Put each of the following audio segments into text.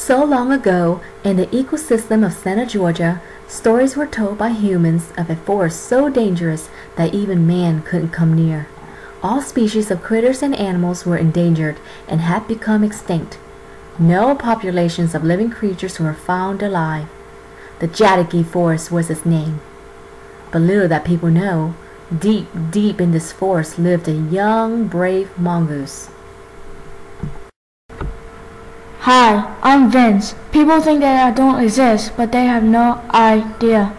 So long ago, in the ecosystem of Santa Georgia, stories were told by humans of a forest so dangerous that even man couldn't come near. All species of critters and animals were endangered and had become extinct. No populations of living creatures were found alive. The Jatiki Forest was its name. But little that people know, deep, deep in this forest lived a young, brave mongoose. Hi, I'm Vince. People think that I don't exist, but they have no idea.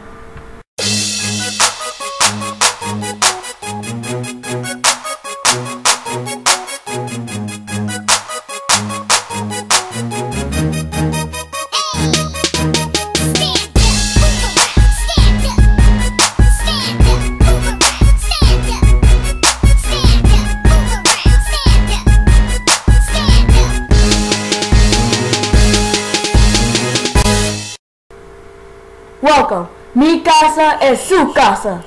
Welcome, mi casa es su casa.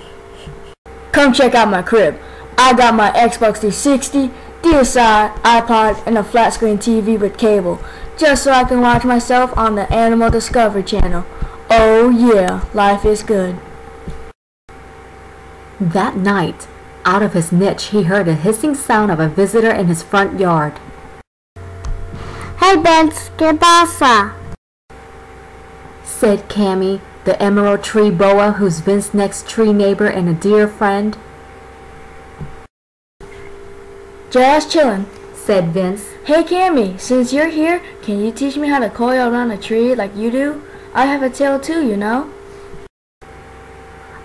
Come check out my crib. I got my Xbox 360, DSi, iPod, and a flat screen TV with cable, just so I can watch myself on the Animal Discovery Channel. Oh yeah, life is good. That night, out of his niche, he heard a hissing sound of a visitor in his front yard. Hey Vince, ¿qué pasa? Said Cammy, the emerald tree boa who's Vince's next tree neighbor and a dear friend. Just chillin', said Vince. Hey Cammy, since you're here, can you teach me how to coil around a tree like you do? I have a tail too, you know.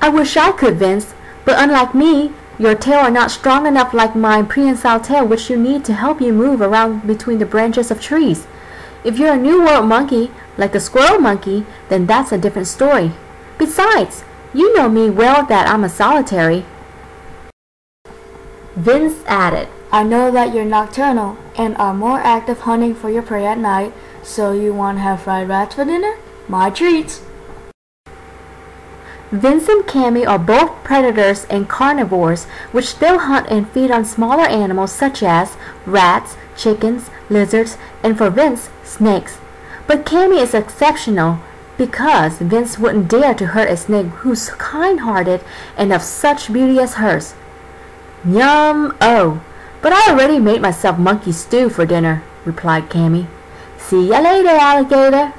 I wish I could, Vince, but unlike me, your tail are not strong enough like my prehensile tail, which you need to help you move around between the branches of trees. If you're a New World monkey, like the squirrel monkey, then that's a different story. Besides, you know me well that I'm a solitary. Vince added, I know that you're nocturnal and are more active hunting for your prey at night, so you want to have fried rats for dinner? My treats. Vince and Cammy are both predators and carnivores, which still hunt and feed on smaller animals such as rats, chickens, lizards, and for Vince, snakes. But Cammy is exceptional because Vince wouldn't dare to hurt a snake who's kind-hearted and of such beauty as hers. Yum! Oh, but I already made myself monkey stew for dinner, replied Cammy. See ya later, alligator.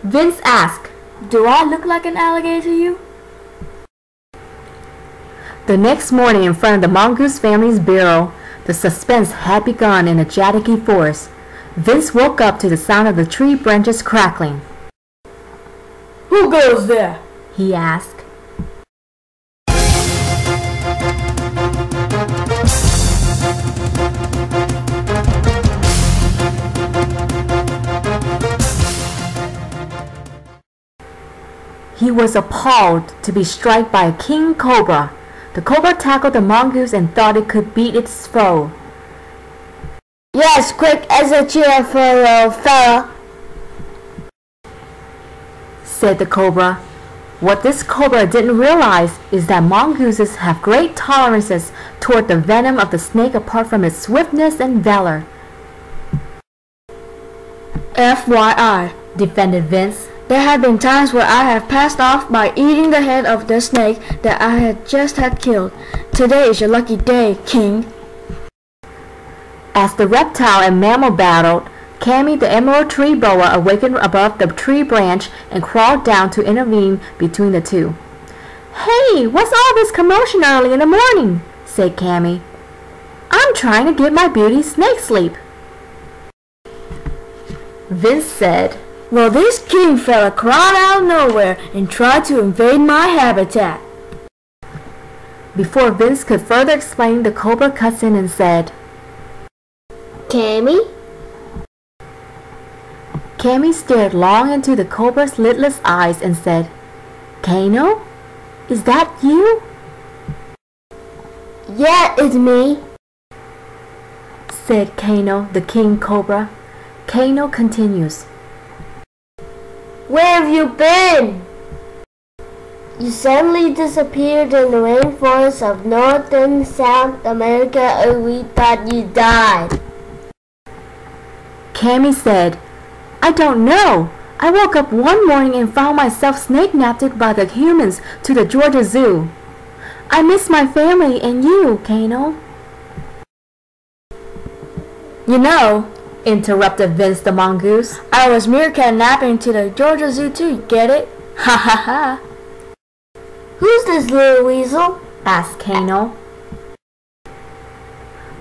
Vince asked, Do I look like an alligator to you? The next morning in front of the mongoose family's burrow, the suspense had begun in the Jatiki forest. Vince woke up to the sound of the tree branches crackling. Who goes there? He asked. He was appalled to be struck by a king cobra. The cobra tackled the mongoose and thought it could beat its foe. Yes, quick as a cheerful little fella, said the cobra. What this cobra didn't realize is that mongooses have great tolerances toward the venom of the snake apart from its swiftness and valor. FYI, defended Vince. There have been times where I have passed off by eating the head of the snake that I had just had killed. Today is your lucky day, King. As the reptile and mammal battled, Cammy the emerald tree boa awakened above the tree branch and crawled down to intervene between the two. Hey, what's all this commotion early in the morning? Said Cammy. I'm trying to get my beauty snake sleep. Vince said, Well, this king fella crawled out of nowhere and tried to invade my habitat. Before Vince could further explain, the cobra cuts in and said, Cammy? Cammy stared long into the cobra's lidless eyes and said, Kano? Is that you? Yeah, it's me, said Kano, the king cobra. Kano continues, Where have you been? You suddenly disappeared in the rainforests of North and South America and we thought you died. Cammy said, "I don't know. I woke up one morning and found myself snake-napped by the humans to the Georgia Zoo. I miss my family and you, Kano." You know, interrupted Vince the mongoose, I was meerkat napping to the Georgia Zoo too, get it? Ha ha ha. Who's this little weasel? asked Kano.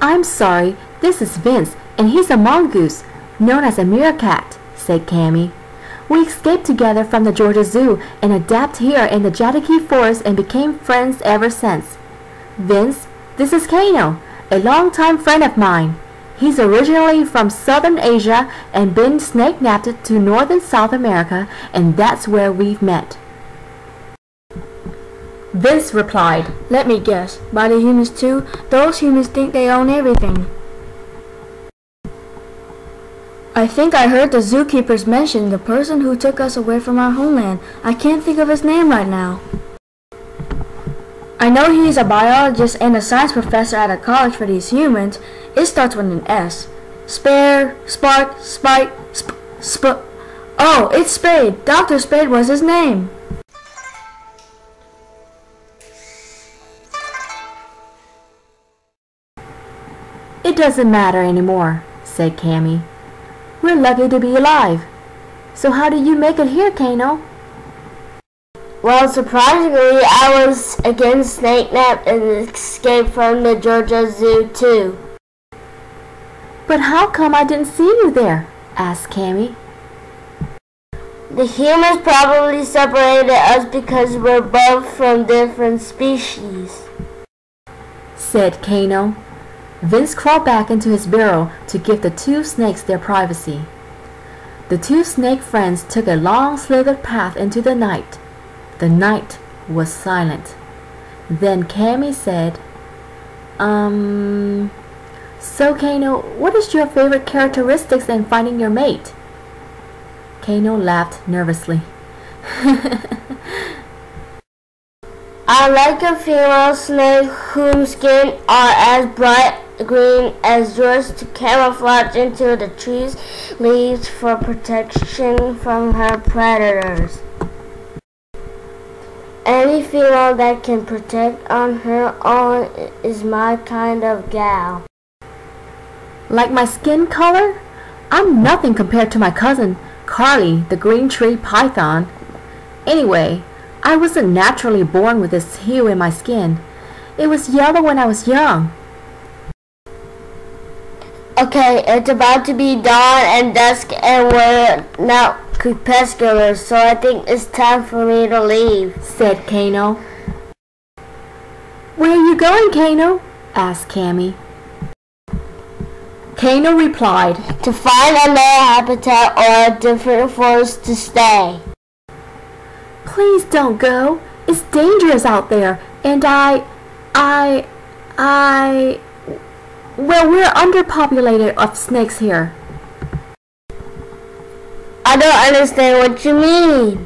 "I'm sorry, this is Vince, and he's a mongoose, known as a meerkat," said Cammy. "We escaped together from the Georgia Zoo and adapted here in the Jatiki Forest and became friends ever since. Vince, this is Kano, a longtime friend of mine. He's originally from Southern Asia and been snake-napped to Northern South America, and that's where we've met." Vince replied, Let me guess, by the humans too? Those humans think they own everything. I think I heard the zookeepers mention the person who took us away from our homeland. I can't think of his name right now. I know he's a biologist and a science professor at a college for these humans. It starts with an S. Spare, Spark, Spike, Oh, it's Spade. Dr. Spade was his name. "It doesn't matter anymore," said Cammy. "We're lucky to be alive. So how did you make it here, Kano?" Well, surprisingly, I was again snake-napped and escaped from the Georgia Zoo too. "But how come I didn't see you there?" asked Cammy. The humans probably separated us because we're both from different species," said Kano. Vince crawled back into his burrow to give the two snakes their privacy. The two snake friends took a long slithered path into the night. The night was silent. Then Cammy said, So Kano, what is your favorite characteristics in finding your mate?" Kano laughed nervously. I like a female snake whose skin are as bright green as yours to camouflage into the trees leaves for protection from her predators. Any female that can protect on her own is my kind of gal. "Like my skin color? I'm nothing compared to my cousin, Carly, the green tree python. Anyway, I wasn't naturally born with this hue in my skin. It was yellow when I was young." Okay, it's about to be dawn and dusk and we're now crepuscular, so I think it's time for me to leave, said Kano. "Where are you going, Kano?" asked Cammy. Kano replied, To find another habitat or a different forest to stay. "Please don't go. It's dangerous out there, and well, we're underpopulated of snakes here." I don't understand what you mean,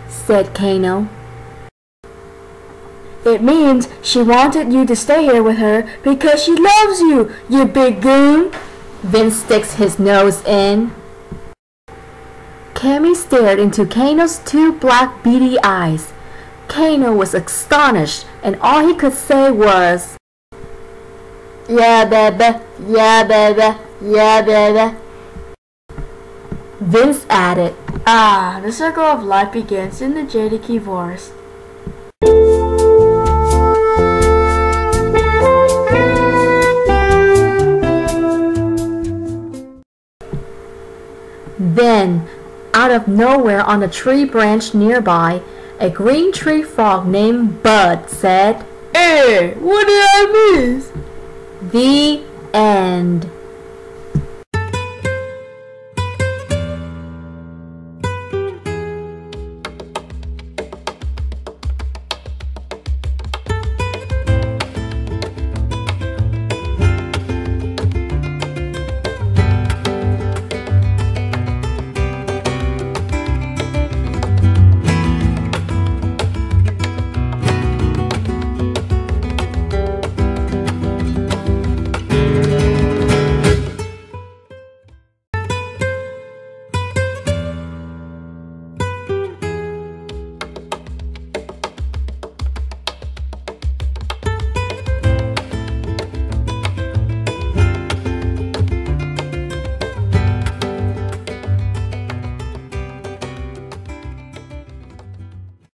said Kano. It means she wanted you to stay here with her because she loves you, you big goon. Vince sticks his nose in. Cammy stared into Kano's two black beady eyes. Kano was astonished, and all he could say was, Yeah, baby, yeah, baby, yeah, baby. Vince added, Ah, the circle of life begins in the Jadiki Forest. Then, out of nowhere on a tree branch nearby, a green tree frog named Bud said, Hey, what did I miss? The end.